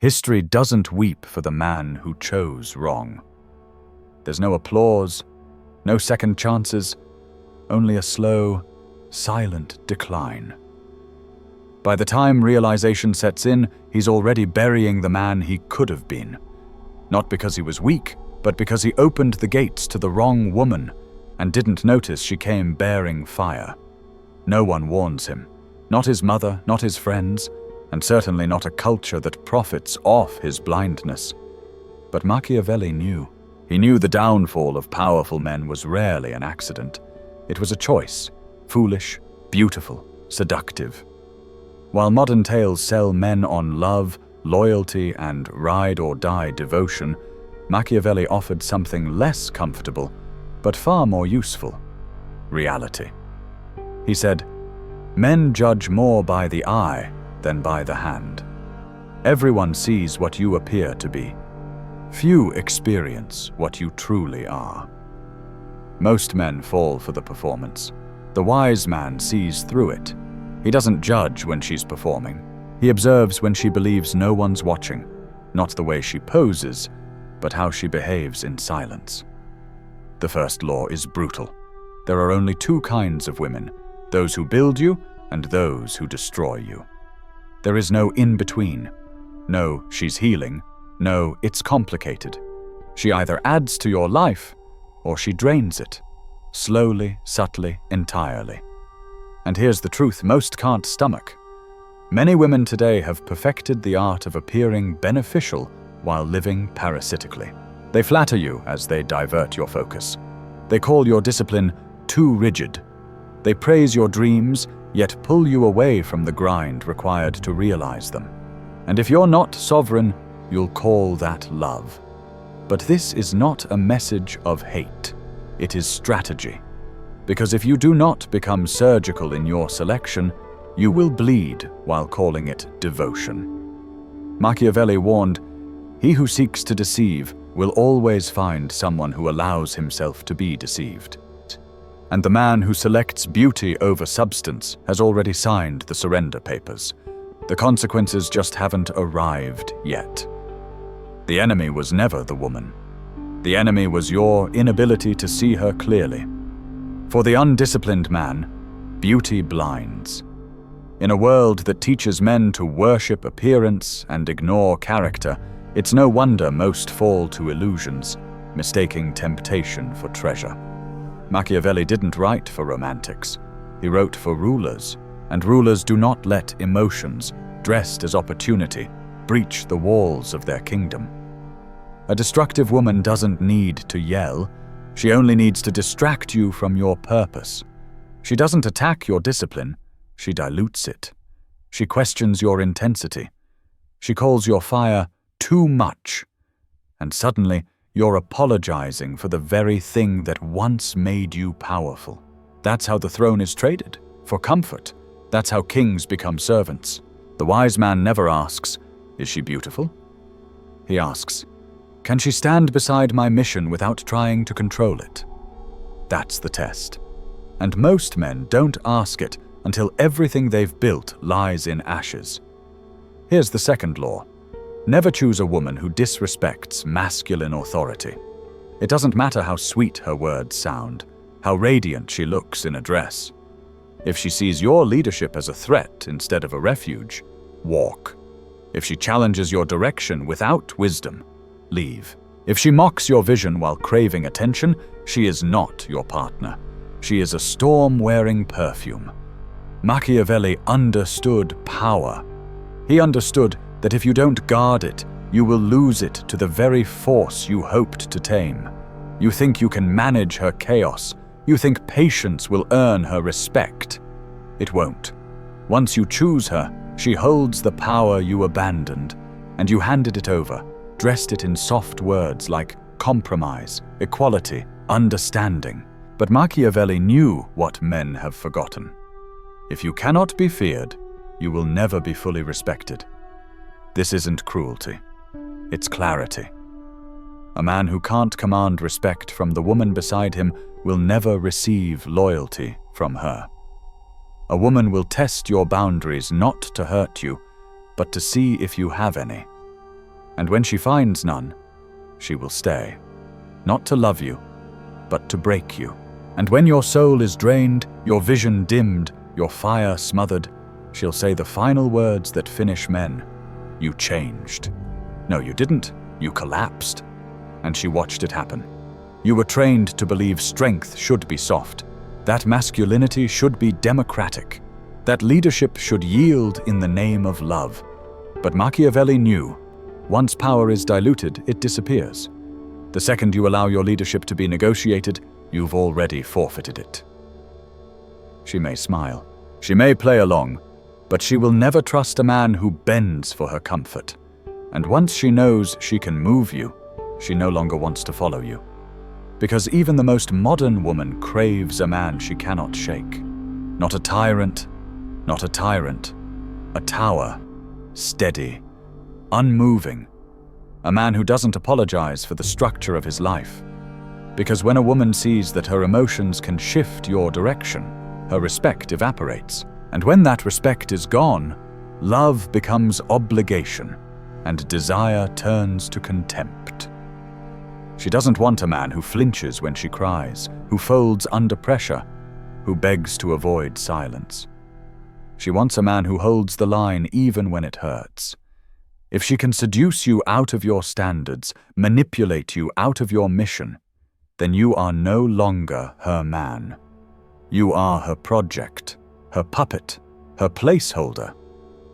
History doesn't weep for the man who chose wrong. There's no applause, no second chances, only a slow, silent decline. By the time realization sets in, he's already burying the man he could have been. Not because he was weak, but because he opened the gates to the wrong woman and didn't notice she came bearing fire. No one warns him. Not his mother, not his friends, and certainly not a culture that profits off his blindness. But Machiavelli knew. He knew the downfall of powerful men was rarely an accident. It was a choice, foolish, beautiful, seductive. While modern tales sell men on love, loyalty, and ride-or-die devotion, Machiavelli offered something less comfortable, but far more useful: reality. He said, "Men judge more by the eye than by the hand. Everyone sees what you appear to be. Few experience what you truly are." Most men fall for the performance. The wise man sees through it. He doesn't judge when she's performing. He observes when she believes no one's watching, not the way she poses, but how she behaves in silence. The first law is brutal. There are only two kinds of women: those who build you and those who destroy you. There is no in-between. No, she's healing. No, it's complicated. She either adds to your life or she drains it. Slowly, subtly, entirely. And here's the truth most can't stomach. Many women today have perfected the art of appearing beneficial while living parasitically. They flatter you as they divert your focus. They call your discipline too rigid. They praise your dreams, yet pull you away from the grind required to realize them. And if you're not sovereign, you'll call that love. But this is not a message of hate. It is strategy. Because if you do not become surgical in your selection, you will bleed while calling it devotion. Machiavelli warned, "He who seeks to deceive will always find someone who allows himself to be deceived." And the man who selects beauty over substance has already signed the surrender papers. The consequences just haven't arrived yet. The enemy was never the woman. The enemy was your inability to see her clearly. For the undisciplined man, beauty blinds. In a world that teaches men to worship appearance and ignore character, it's no wonder most fall to illusions, mistaking temptation for treasure. Machiavelli didn't write for romantics. He wrote for rulers, and rulers do not let emotions, dressed as opportunity, breach the walls of their kingdom. A destructive woman doesn't need to yell. She only needs to distract you from your purpose. She doesn't attack your discipline. She dilutes it. She questions your intensity. She calls your fire too much. And suddenly, you're apologizing for the very thing that once made you powerful. That's how the throne is traded, for comfort. That's how kings become servants. The wise man never asks, "Is she beautiful?" He asks, "Can she stand beside my mission without trying to control it?" That's the test. And most men don't ask it until everything they've built lies in ashes. Here's the second law. Never choose a woman who disrespects masculine authority. It doesn't matter how sweet her words sound, how radiant she looks in a dress. If she sees your leadership as a threat instead of a refuge, walk. If she challenges your direction without wisdom, leave. If she mocks your vision while craving attention, she is not your partner. She is a storm-wearing perfume. Machiavelli understood power. He understood that if you don't guard it, you will lose it to the very force you hoped to tame. You think you can manage her chaos. You think patience will earn her respect. It won't. Once you choose her, she holds the power you abandoned, and you handed it over, dressed it in soft words like compromise, equality, understanding. But Machiavelli knew what men have forgotten. If you cannot be feared, you will never be fully respected. This isn't cruelty. It's clarity. A man who can't command respect from the woman beside him will never receive loyalty from her. A woman will test your boundaries not to hurt you, but to see if you have any. And when she finds none, she will stay. Not to love you, but to break you. And when your soul is drained, your vision dimmed, your fire smothered, she'll say the final words that finish men. You changed. No, you didn't. You collapsed. And she watched it happen. You were trained to believe strength should be soft, that masculinity should be democratic, that leadership should yield in the name of love. But Machiavelli knew, once power is diluted, it disappears. The second you allow your leadership to be negotiated, you've already forfeited it. She may smile, she may play along, but she will never trust a man who bends for her comfort. And once she knows she can move you, she no longer wants to follow you. Because even the most modern woman craves a man she cannot shake. Not a tyrant, not a tyrant. A tower, steady, unmoving. A man who doesn't apologize for the structure of his life. Because when a woman sees that her emotions can shift your direction, her respect evaporates. And when that respect is gone, love becomes obligation, and desire turns to contempt. She doesn't want a man who flinches when she cries, who folds under pressure, who begs to avoid silence. She wants a man who holds the line even when it hurts. If she can seduce you out of your standards, manipulate you out of your mission, then you are no longer her man. You are her project, her puppet, her placeholder,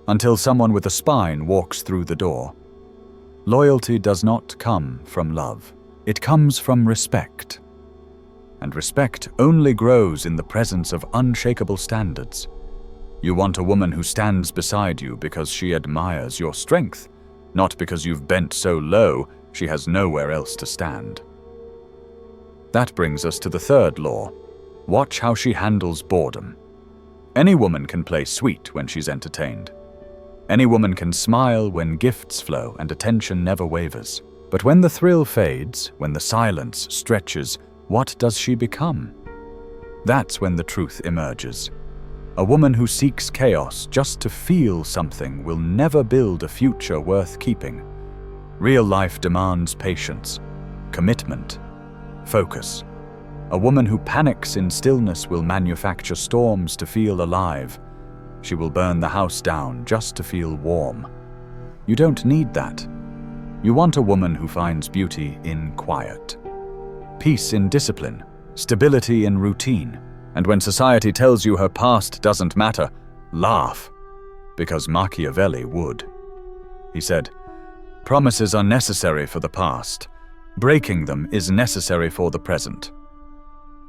until someone with a spine walks through the door. Loyalty does not come from love. It comes from respect. And respect only grows in the presence of unshakable standards. You want a woman who stands beside you because she admires your strength, not because you've bent so low she has nowhere else to stand. That brings us to the third law. Watch how she handles boredom. Any woman can play sweet when she's entertained. Any woman can smile when gifts flow and attention never wavers. But when the thrill fades, when the silence stretches, what does she become? That's when the truth emerges. A woman who seeks chaos just to feel something will never build a future worth keeping. Real life demands patience, commitment, focus. A woman who panics in stillness will manufacture storms to feel alive. She will burn the house down just to feel warm. You don't need that. You want a woman who finds beauty in quiet, peace in discipline, stability in routine. And when society tells you her past doesn't matter, laugh, because Machiavelli would. He said, "Promises are necessary for the past. Breaking them is necessary for the present."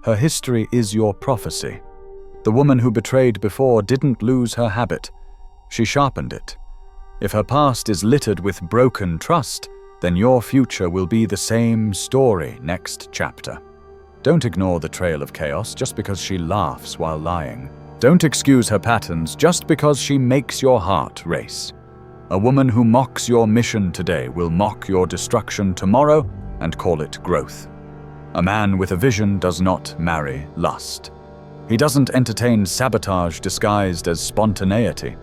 Her history is your prophecy. The woman who betrayed before didn't lose her habit. She sharpened it. If her past is littered with broken trust, then your future will be the same story next chapter. Don't ignore the trail of chaos just because she laughs while lying. Don't excuse her patterns just because she makes your heart race. A woman who mocks your mission today will mock your destruction tomorrow and call it growth. A man with a vision does not marry lust. He doesn't entertain sabotage disguised as spontaneity.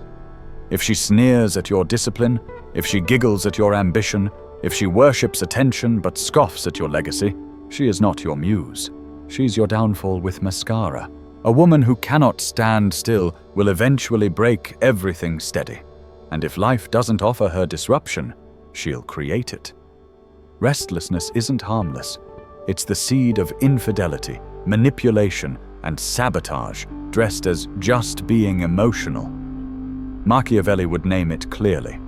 If she sneers at your discipline, if she giggles at your ambition, if she worships attention but scoffs at your legacy, she is not your muse. She's your downfall with mascara. A woman who cannot stand still will eventually break everything steady. And if life doesn't offer her disruption, she'll create it. Restlessness isn't harmless. It's the seed of infidelity, manipulation, and sabotage, dressed as just being emotional. Machiavelli would name it clearly: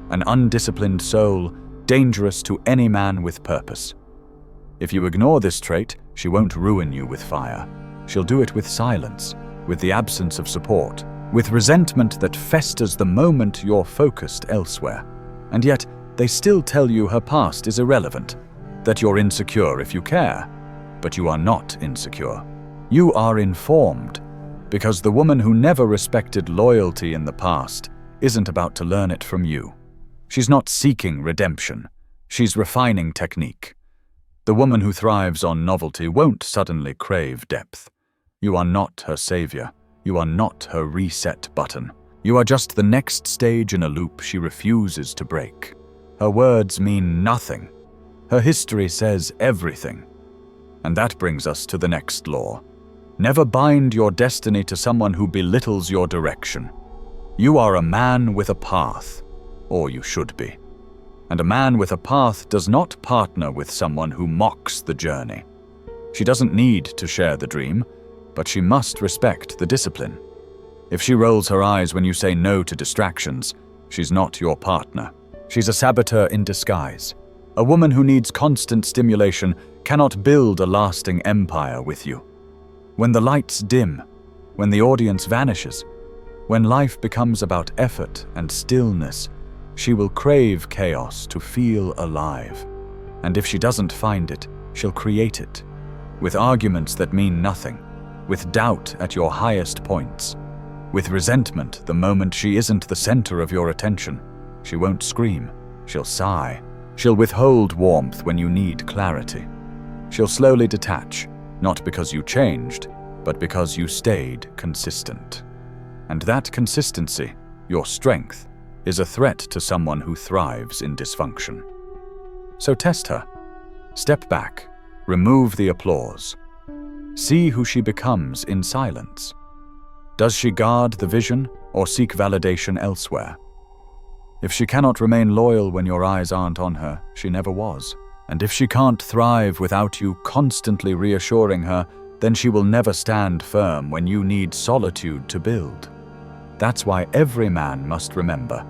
an undisciplined soul, dangerous to any man with purpose. If you ignore this trait, she won't ruin you with fire. She'll do it with silence, with the absence of support, with resentment that festers the moment you're focused elsewhere. And yet, they still tell you her past is irrelevant, that you're insecure if you care. But you are not insecure. You are informed, because the woman who never respected loyalty in the past isn't about to learn it from you. She's not seeking redemption. She's refining technique. The woman who thrives on novelty won't suddenly crave depth. You are not her savior. You are not her reset button. You are just the next stage in a loop she refuses to break. Her words mean nothing. Her history says everything. And that brings us to the next law. Never bind your destiny to someone who belittles your direction. You are a man with a path, or you should be. And a man with a path does not partner with someone who mocks the journey. She doesn't need to share the dream, but she must respect the discipline. If she rolls her eyes when you say no to distractions, she's not your partner. She's a saboteur in disguise. A woman who needs constant stimulation cannot build a lasting empire with you. When the lights dim, when the audience vanishes, when life becomes about effort and stillness, she will crave chaos to feel alive. And if she doesn't find it, she'll create it. With arguments that mean nothing, with doubt at your highest points, with resentment the moment she isn't the center of your attention. She won't scream, she'll sigh. She'll withhold warmth when you need clarity. She'll slowly detach, not because you changed, but because you stayed consistent. And that consistency, your strength, is a threat to someone who thrives in dysfunction. So test her. Step back. Remove the applause. See who she becomes in silence. Does she guard the vision or seek validation elsewhere? If she cannot remain loyal when your eyes aren't on her, she never was. And if she can't thrive without you constantly reassuring her, then she will never stand firm when you need solitude to build. That's why every man must remember,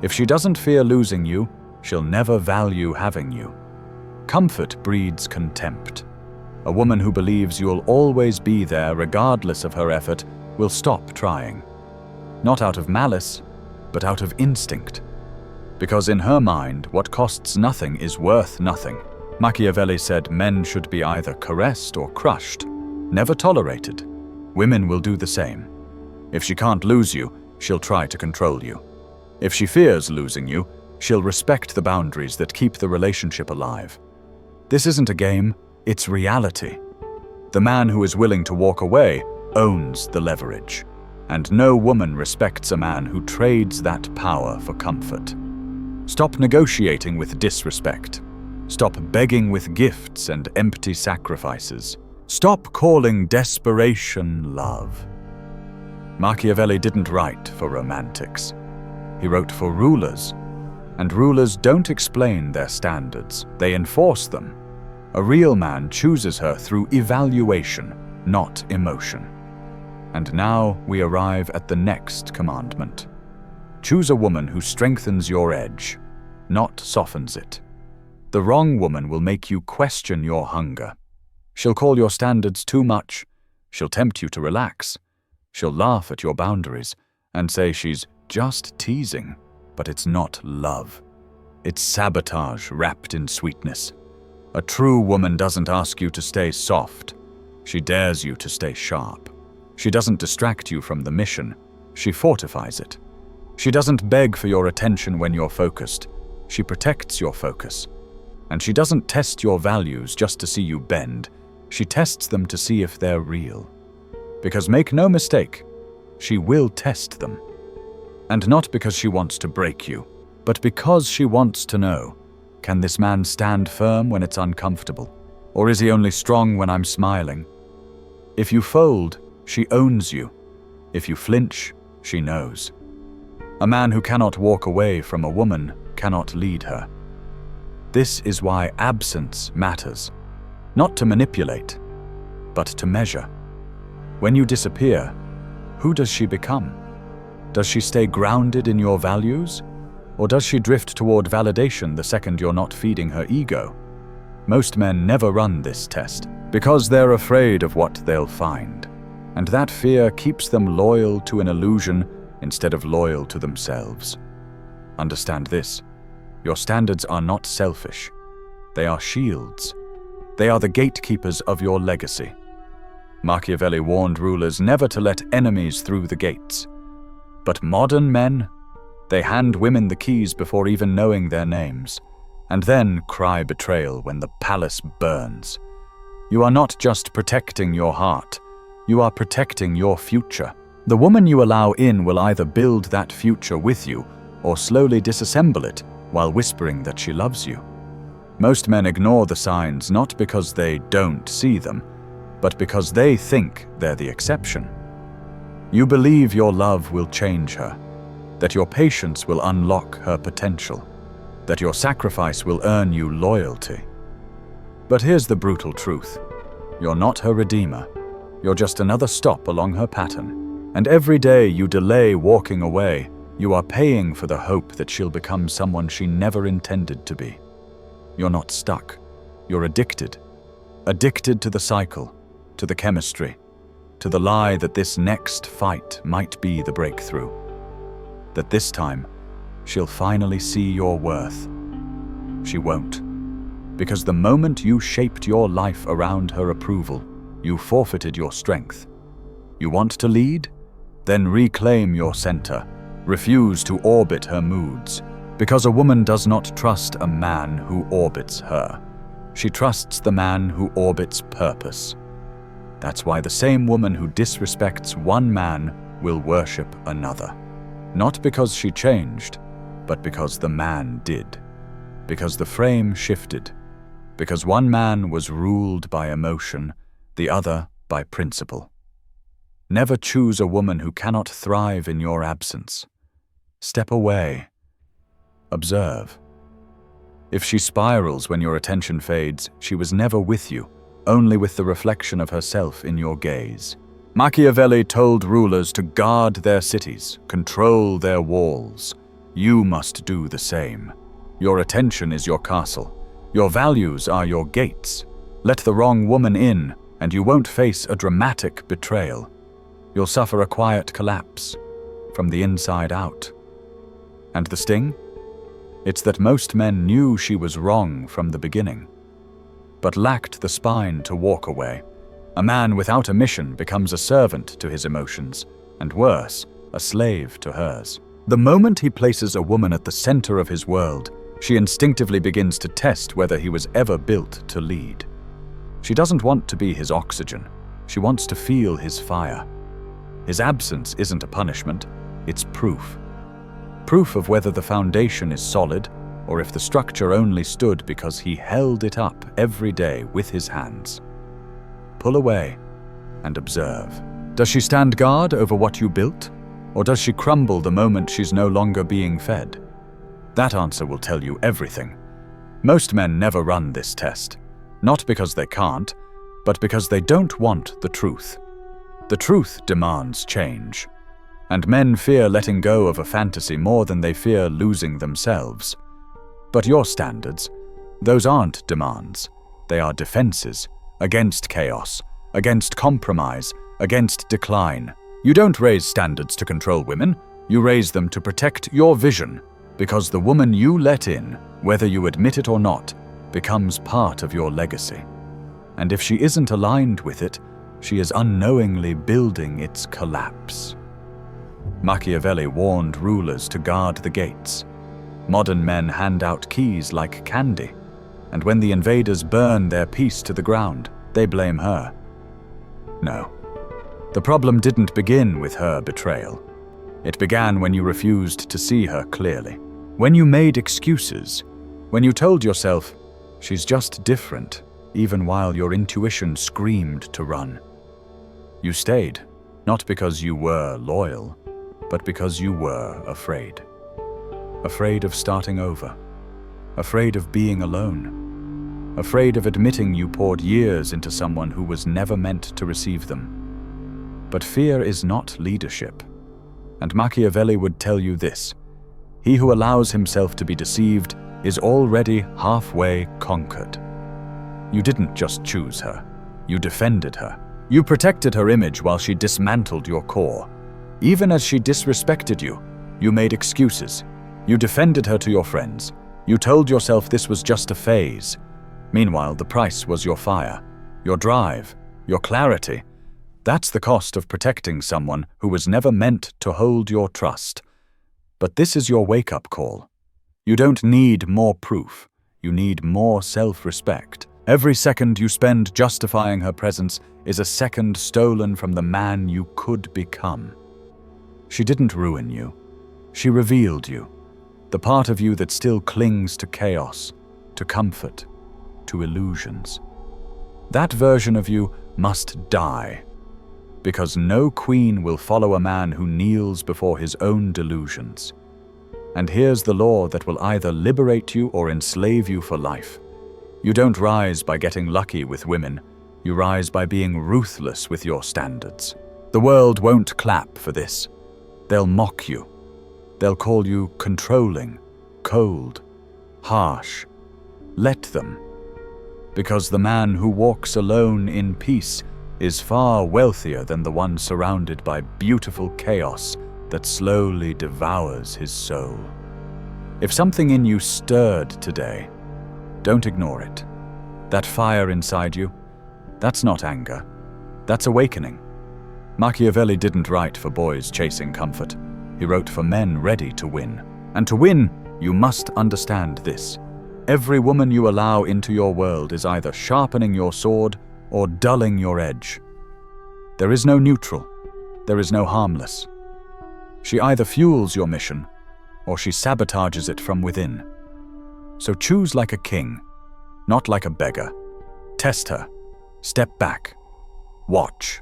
if she doesn't fear losing you, she'll never value having you. Comfort breeds contempt. A woman who believes you'll always be there regardless of her effort will stop trying. Not out of malice, but out of instinct. Because in her mind, what costs nothing is worth nothing. Machiavelli said men should be either caressed or crushed, never tolerated. Women will do the same. If she can't lose you, she'll try to control you. If she fears losing you, she'll respect the boundaries that keep the relationship alive. This isn't a game, it's reality. The man who is willing to walk away owns the leverage. And no woman respects a man who trades that power for comfort. Stop negotiating with disrespect. Stop begging with gifts and empty sacrifices. Stop calling desperation love. Machiavelli didn't write for romantics. He wrote for rulers. And rulers don't explain their standards, they enforce them. A real man chooses her through evaluation, not emotion. And now we arrive at the next commandment. Choose a woman who strengthens your edge, not softens it. The wrong woman will make you question your hunger. She'll call your standards too much. She'll tempt you to relax. She'll laugh at your boundaries and say she's just teasing, but it's not love. It's sabotage wrapped in sweetness. A true woman doesn't ask you to stay soft. She dares you to stay sharp. She doesn't distract you from the mission. She fortifies it. She doesn't beg for your attention when you're focused. She protects your focus. And she doesn't test your values just to see you bend. She tests them to see if they're real. Because make no mistake, she will test them. And not because she wants to break you, but because she wants to know, can this man stand firm when it's uncomfortable? Or is he only strong when I'm smiling? If you fold, she owns you. If you flinch, she knows. A man who cannot walk away from a woman cannot lead her. This is why absence matters. Not to manipulate, but to measure. When you disappear, who does she become? Does she stay grounded in your values? Or does she drift toward validation the second you're not feeding her ego? Most men never run this test because they're afraid of what they'll find. And that fear keeps them loyal to an illusion instead of loyal to themselves. Understand this. Your standards are not selfish. They are shields. They are the gatekeepers of your legacy. Machiavelli warned rulers never to let enemies through the gates. But modern men, they hand women the keys before even knowing their names, and then cry betrayal when the palace burns. You are not just protecting your heart, you are protecting your future. The woman you allow in will either build that future with you or slowly disassemble it while whispering that she loves you. Most men ignore the signs not because they don't see them, but because they think they're the exception. You believe your love will change her, that your patience will unlock her potential, that your sacrifice will earn you loyalty. But here's the brutal truth. You're not her redeemer. You're just another stop along her pattern. And every day you delay walking away, you are paying for the hope that she'll become someone she never intended to be. You're not stuck. You're addicted. Addicted to the cycle, to the chemistry, to the lie that this next fight might be the breakthrough. That this time, she'll finally see your worth. She won't. Because the moment you shaped your life around her approval, you forfeited your strength. You want to lead? Then reclaim your center. Refuse to orbit her moods. Because a woman does not trust a man who orbits her. She trusts the man who orbits purpose. That's why the same woman who disrespects one man will worship another. Not because she changed, but because the man did. Because the frame shifted. Because one man was ruled by emotion, the other by principle. Never choose a woman who cannot thrive in your absence. Step away. Observe. If she spirals when your attention fades, she was never with you, only with the reflection of herself in your gaze. Machiavelli told rulers to guard their cities, control their walls. You must do the same. Your attention is your castle. Your values are your gates. Let the wrong woman in, and you won't face a dramatic betrayal. You'll suffer a quiet collapse, from the inside out. And the sting? It's that most men knew she was wrong from the beginning, but lacked the spine to walk away. A man without a mission becomes a servant to his emotions, and worse, a slave to hers. The moment he places a woman at the center of his world, she instinctively begins to test whether he was ever built to lead. She doesn't want to be his oxygen. She wants to feel his fire. His absence isn't a punishment, it's proof. Proof of whether the foundation is solid, or if the structure only stood because he held it up every day with his hands. Pull away and observe. Does she stand guard over what you built? Or does she crumble the moment she's no longer being fed? That answer will tell you everything. Most men never run this test, not because they can't, but because they don't want the truth. The truth demands change, and men fear letting go of a fantasy more than they fear losing themselves. But your standards, those aren't demands. They are defenses, against chaos, against compromise, against decline. You don't raise standards to control women, you raise them to protect your vision, because the woman you let in, whether you admit it or not, becomes part of your legacy. And if she isn't aligned with it, she is unknowingly building its collapse. Machiavelli warned rulers to guard the gates. Modern men hand out keys like candy, and when the invaders burn their peace to the ground, they blame her. No. The problem didn't begin with her betrayal. It began when you refused to see her clearly. When you made excuses. When you told yourself, she's just different, even while your intuition screamed to run. You stayed, not because you were loyal, but because you were afraid. Afraid of starting over. Afraid of being alone. Afraid of admitting you poured years into someone who was never meant to receive them. But fear is not leadership. And Machiavelli would tell you this: he who allows himself to be deceived is already halfway conquered. You didn't just choose her. You defended her. You protected her image while she dismantled your core. Even as she disrespected you, you made excuses. You defended her to your friends. You told yourself this was just a phase. Meanwhile, the price was your fire, your drive, your clarity. That's the cost of protecting someone who was never meant to hold your trust. But this is your wake-up call. You don't need more proof. You need more self-respect. Every second you spend justifying her presence is a second stolen from the man you could become. She didn't ruin you. She revealed you. the part of you that still clings to chaos, to comfort, to illusions. That version of you must die, because no queen will follow a man who kneels before his own delusions. And here's the law that will either liberate you or enslave you for life. You don't rise by getting lucky with women. You rise by being ruthless with your standards. The world won't clap for this. They'll mock you. They'll call you controlling, cold, harsh. Let them. Because the man who walks alone in peace is far wealthier than the one surrounded by beautiful chaos that slowly devours his soul. If something in you stirred today, don't ignore it. That fire inside you, that's not anger. That's awakening. Machiavelli didn't write for boys chasing comfort. He wrote for men ready to win. And to win, you must understand this. Every woman you allow into your world is either sharpening your sword or dulling your edge. There is no neutral. There is no harmless. She either fuels your mission or she sabotages it from within. So choose like a king, not like a beggar. Test her. Step back. Watch.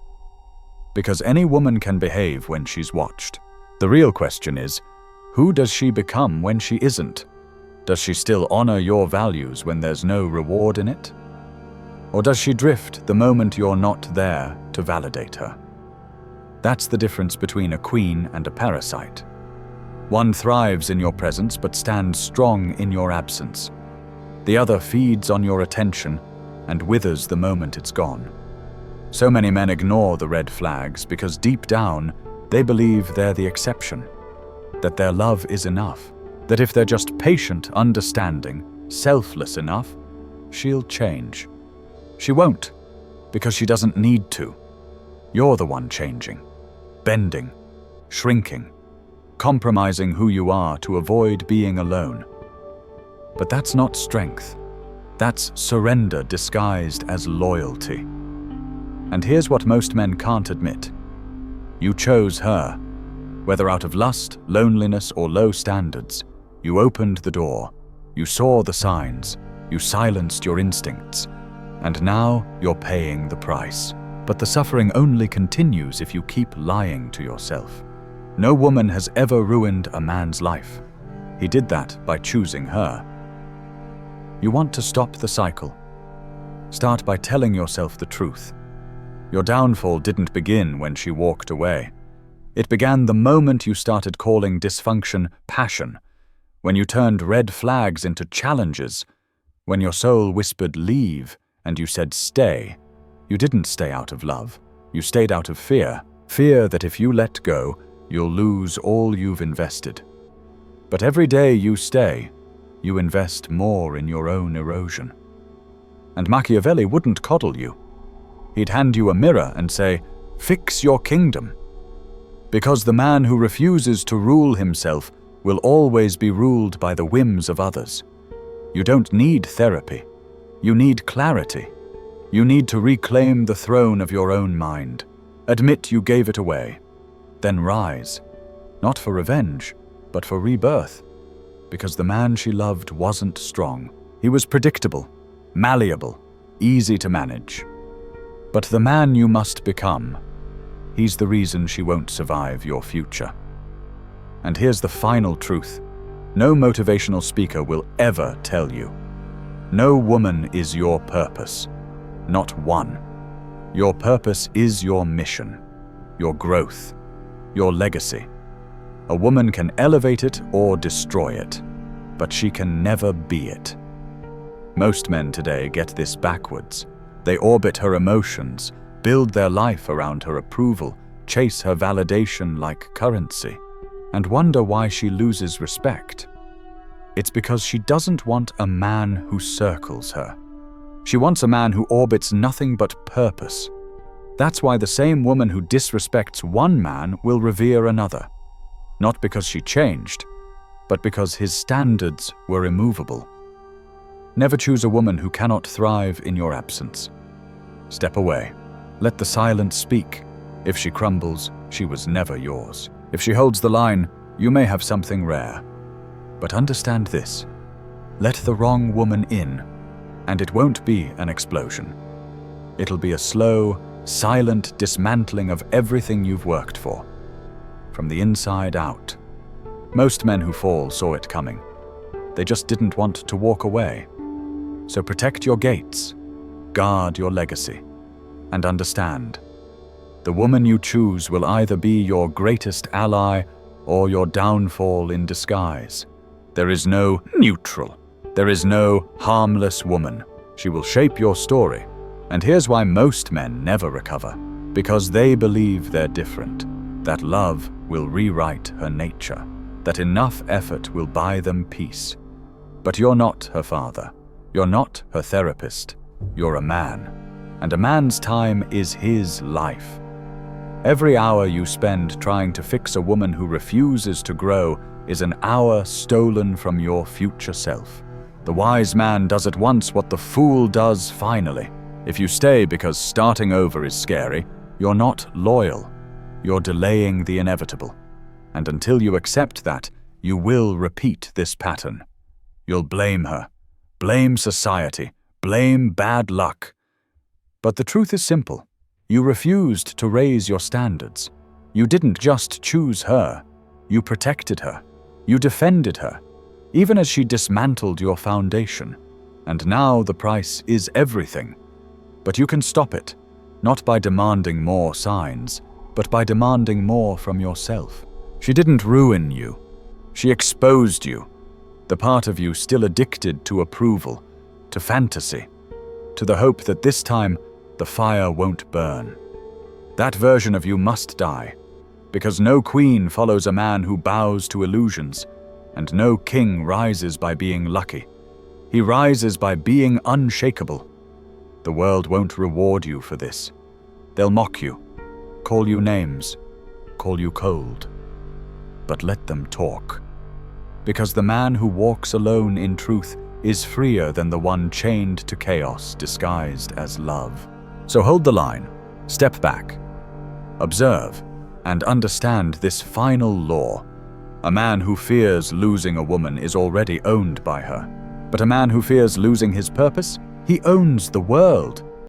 Because any woman can behave when she's watched. The real question is, who does she become when she isn't? Does she still honor your values when there's no reward in it? Or does she drift the moment you're not there to validate her? That's the difference between a queen and a parasite. One thrives in your presence but stands strong in your absence. The other feeds on your attention and withers the moment it's gone. So many men ignore the red flags because deep down they believe they're the exception, that their love is enough, that if they're just patient, understanding, selfless enough, she'll change. She won't, because she doesn't need to. You're the one changing, bending, shrinking, compromising who you are to avoid being alone. But that's not strength. That's surrender disguised as loyalty. And here's what most men can't admit. You chose her. Whether out of lust, loneliness, or low standards, you opened the door. You saw the signs. You silenced your instincts. And now you're paying the price. But the suffering only continues if you keep lying to yourself. No woman has ever ruined a man's life. He did that by choosing her. You want to stop the cycle? Start by telling yourself the truth. Your downfall didn't begin when she walked away. It began the moment you started calling dysfunction passion, when you turned red flags into challenges, when your soul whispered leave and you said stay. You didn't stay out of love. You stayed out of fear. Fear that if you let go, you'll lose all you've invested. But every day you stay, you invest more in your own erosion. And Machiavelli wouldn't coddle you. He'd hand you a mirror and say, "Fix your kingdom." Because the man who refuses to rule himself will always be ruled by the whims of others. You don't need therapy. You need clarity. You need to reclaim the throne of your own mind. Admit you gave it away. Then rise. Not for revenge, but for rebirth. Because the man she loved wasn't strong. He was predictable, malleable, easy to manage. But the man you must become, he's the reason she won't survive your future. And here's the final truth. No motivational speaker will ever tell you. No woman is your purpose. Not one. Your purpose is your mission, your growth, your legacy. A woman can elevate it or destroy it, but she can never be it. Most men today get this backwards. They orbit her emotions, build their life around her approval, chase her validation like currency, and wonder why she loses respect. It's because she doesn't want a man who circles her. She wants a man who orbits nothing but purpose. That's why the same woman who disrespects one man will revere another. Not because she changed, but because his standards were immovable. Never choose a woman who cannot thrive in your absence. Step away. Let the silence speak. If she crumbles, she was never yours. If she holds the line, you may have something rare. But understand this. Let the wrong woman in, and it won't be an explosion. It'll be a slow, silent dismantling of everything you've worked for, from the inside out. Most men who fall saw it coming. They just didn't want to walk away. So protect your gates, guard your legacy, and understand. The woman you choose will either be your greatest ally or your downfall in disguise. There is no neutral. There is no harmless woman. She will shape your story. And here's why most men never recover. Because they believe they're different. That love will rewrite her nature. That enough effort will buy them peace. But you're not her father. You're not her therapist. You're a man. And a man's time is his life. Every hour you spend trying to fix a woman who refuses to grow is an hour stolen from your future self. The wise man does at once what the fool does finally. If you stay because starting over is scary, you're not loyal. You're delaying the inevitable. And until you accept that, you will repeat this pattern. You'll blame her, blame society, blame bad luck. But the truth is simple. You refused to raise your standards. You didn't just choose her. You protected her. You defended her, even as she dismantled your foundation. And now the price is everything. But you can stop it, not by demanding more signs, but by demanding more from yourself. She didn't ruin you. She exposed you. The part of you still addicted to approval, to fantasy, to the hope that this time the fire won't burn. That version of you must die, because no queen follows a man who bows to illusions, and no king rises by being lucky. He rises by being unshakable. The world won't reward you for this. They'll mock you, call you names, call you cold. But let them talk. Because the man who walks alone in truth is freer than the one chained to chaos disguised as love. So hold the line, step back, observe, and understand this final law. A man who fears losing a woman is already owned by her. But a man who fears losing his purpose, he owns the world.